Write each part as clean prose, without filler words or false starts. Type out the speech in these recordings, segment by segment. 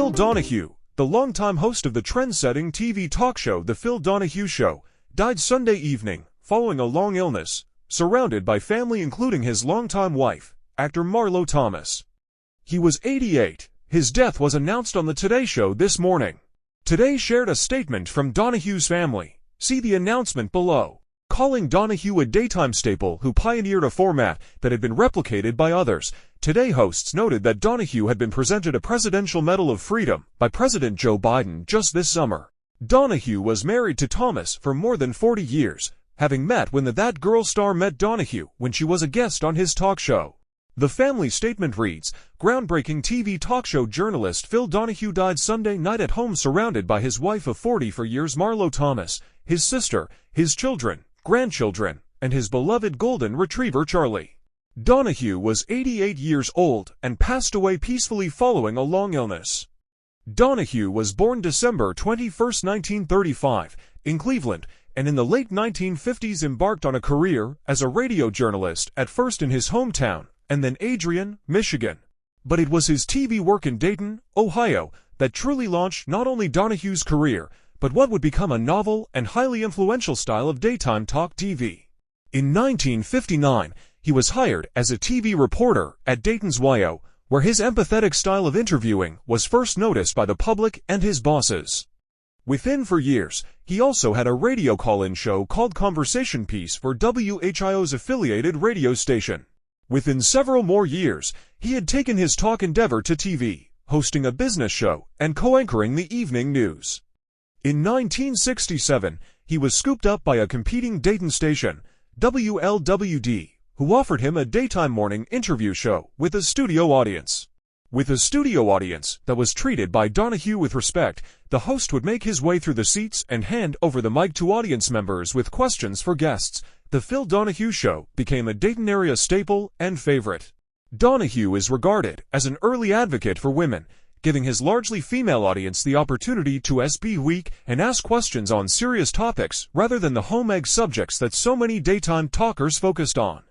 Phil Donahue, the longtime host of the trend-setting TV talk show The Phil Donahue Show, died Sunday evening, following a long illness, surrounded by family including his longtime wife, actor Marlo Thomas. He was 88. His death was announced on the Today Show this morning. Today shared a statement from Donahue's family. See the announcement below. Calling Donahue a daytime staple who pioneered a format that had been replicated by others, Today hosts noted that Donahue had been presented a Presidential Medal of Freedom by President Joe Biden just this summer. Donahue was married to Thomas for more than 40 years, having met when the That Girl star met Donahue when she was a guest on his talk show. The family statement reads, groundbreaking TV talk show journalist Phil Donahue died Sunday night at home surrounded by his wife of 44 years Marlo Thomas, his sister, his children, grandchildren, and his beloved golden retriever Charlie. Donahue was 88 years old and passed away peacefully following a long illness. Donahue was born December 21, 1935, in Cleveland, and in the late 1950s embarked on a career as a radio journalist at first in his hometown, and then Adrian, Michigan. But it was his TV work in Dayton, Ohio, that truly launched not only Donahue's career, but what would become a novel and highly influential style of daytime talk TV. In 1959, he was hired as a TV reporter at Dayton's YO, where his empathetic style of interviewing was first noticed by the public and his bosses. Within 4 years, he also had a radio call-in show called Conversation Piece for WHIO's affiliated radio station. Within several more years, he had taken his talk endeavor to TV, hosting a business show and co-anchoring the evening news. In 1967, he was scooped up by a competing Dayton station, WLWD, who offered him a daytime morning interview show with a studio audience. With a studio audience that was treated by Donahue with respect, the host would make his way through the seats and hand over the mic to audience members with questions for guests. The Phil Donahue Show became a Dayton area staple and favorite. Donahue is regarded as an early advocate for women, giving his largely female audience the opportunity to be weak and ask questions on serious topics rather than the home egg subjects that so many daytime talkers focused on.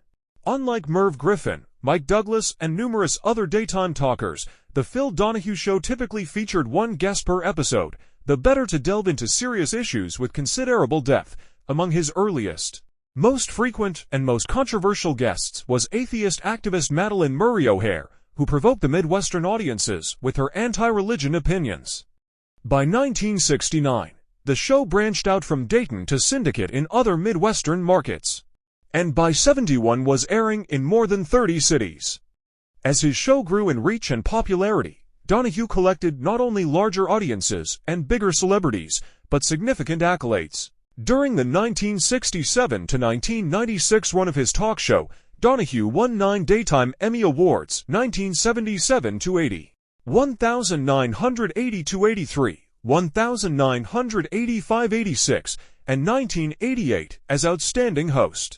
Unlike Merv Griffin, Mike Douglas, and numerous other daytime talkers, the Phil Donahue Show typically featured one guest per episode, the better to delve into serious issues with considerable depth. Among his earliest, most frequent, and most controversial guests was atheist activist Madalyn Murray O'Hair, who provoked the Midwestern audiences with her anti-religion opinions. By 1969, the show branched out from Dayton to syndicate in other Midwestern markets, and by 71 was airing in more than 30 cities. As his show grew in reach and popularity, Donahue collected not only larger audiences and bigger celebrities, but significant accolades. During the 1967 to 1996 run of his talk show, Donahue won 9 Daytime Emmy Awards, 1977-80, 1980-83, 1985-86, and 1988 as Outstanding Host.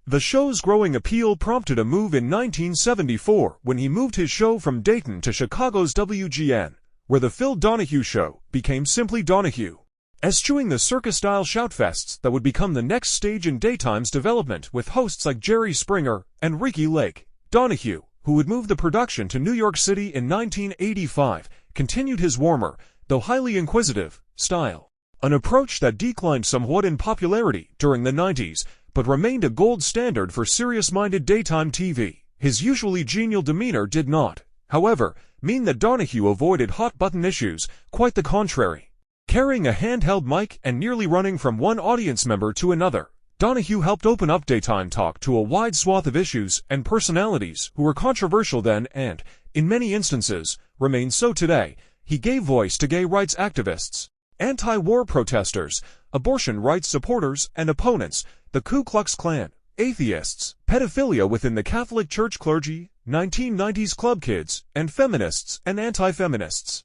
The show's growing appeal prompted a move in 1974 when he moved his show from Dayton to Chicago's WGN, where The Phil Donahue Show became simply Donahue, eschewing the circus-style shoutfests that would become the next stage in daytime's development with hosts like Jerry Springer and Ricki Lake. Donahue, who would move the production to New York City in 1985, continued his warmer, though highly inquisitive, style, an approach that declined somewhat in popularity during the 90s, but remained a gold standard for serious-minded daytime TV. His usually genial demeanor did not, however, mean that Donahue avoided hot-button issues, quite the contrary. Carrying a handheld mic and nearly running from one audience member to another, Donahue helped open up daytime talk to a wide swath of issues and personalities who were controversial then and, in many instances, remain so today. He gave voice to gay rights activists, anti-war protesters, abortion rights supporters and opponents, the Ku Klux Klan, atheists, pedophilia within the Catholic Church clergy, 1990s club kids, and feminists and anti-feminists.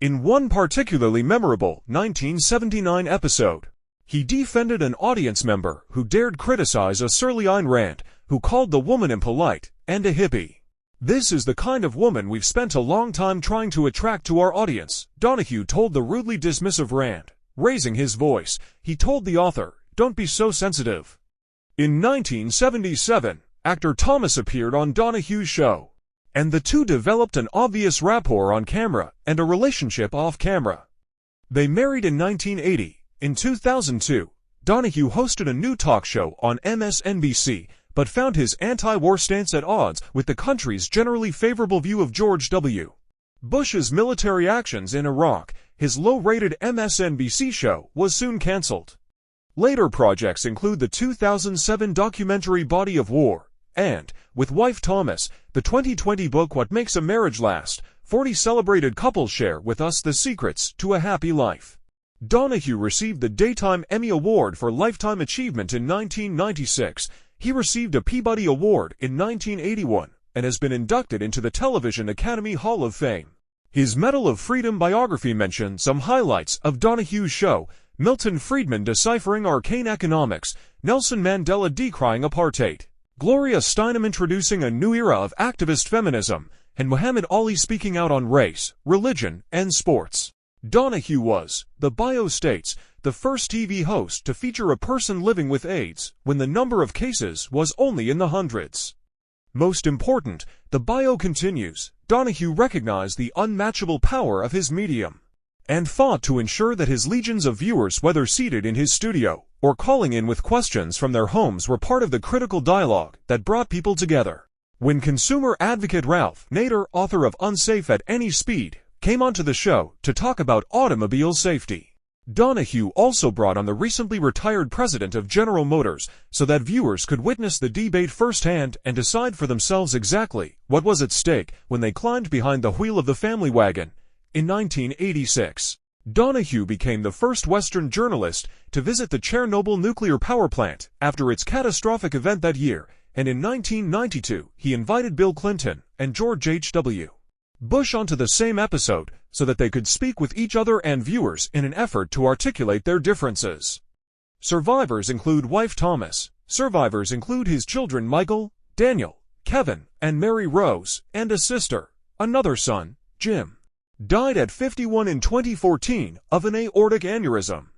In one particularly memorable 1979 episode, he defended an audience member who dared criticize a surly Ayn Rand, who called the woman impolite and a hippie. "This is the kind of woman we've spent a long time trying to attract to our audience," Donahue told the rudely dismissive Rand. Raising his voice, he told the author, "Don't be so sensitive." In 1977, actor Thomas appeared on Donahue's show. and the two developed an obvious rapport on camera and a relationship off camera. They married in 1980. In 2002, Donahue hosted a new talk show on MSNBC, but found his anti-war stance at odds with the country's generally favorable view of George W. Bush's military actions in Iraq. His low-rated MSNBC show was soon canceled. Later projects include the 2007 documentary Body of War, and, with wife Thomas, the 2020 book What Makes a Marriage Last. 40 celebrated couples share with us the secrets to a happy life. Donahue received the Daytime Emmy Award for Lifetime Achievement in 1996. He received a Peabody Award in 1981 and has been inducted into the Television Academy Hall of Fame. His Medal of Freedom biography mentions some highlights of Donahue's show: Milton Friedman deciphering arcane economics, Nelson Mandela decrying apartheid, Gloria Steinem introducing a new era of activist feminism, and Muhammad Ali speaking out on race, religion, and sports. Donahue was, the bio states, the first TV host to feature a person living with AIDS when the number of cases was only in the hundreds. Most important, the bio continues, Donahue recognized the unmatchable power of his medium and fought to ensure that his legions of viewers, whether seated in his studio or calling in with questions from their homes, were part of the critical dialogue that brought people together. When consumer advocate Ralph Nader, author of Unsafe at Any Speed, came onto the show to talk about automobile safety, Donahue also brought on the recently retired president of General Motors so that viewers could witness the debate firsthand and decide for themselves exactly what was at stake when they climbed behind the wheel of the family wagon. In 1986, Donahue became the first Western journalist to visit the Chernobyl nuclear power plant after its catastrophic event that year, and in 1992 he invited Bill Clinton and George H.W. Bush onto the same episode so that they could speak with each other and viewers in an effort to articulate their differences. Survivors include wife Thomas. Survivors include his children Michael, Daniel, Kevin, and Mary Rose, and a sister. Another son, Jim, died at 51 in 2014 of an aortic aneurysm.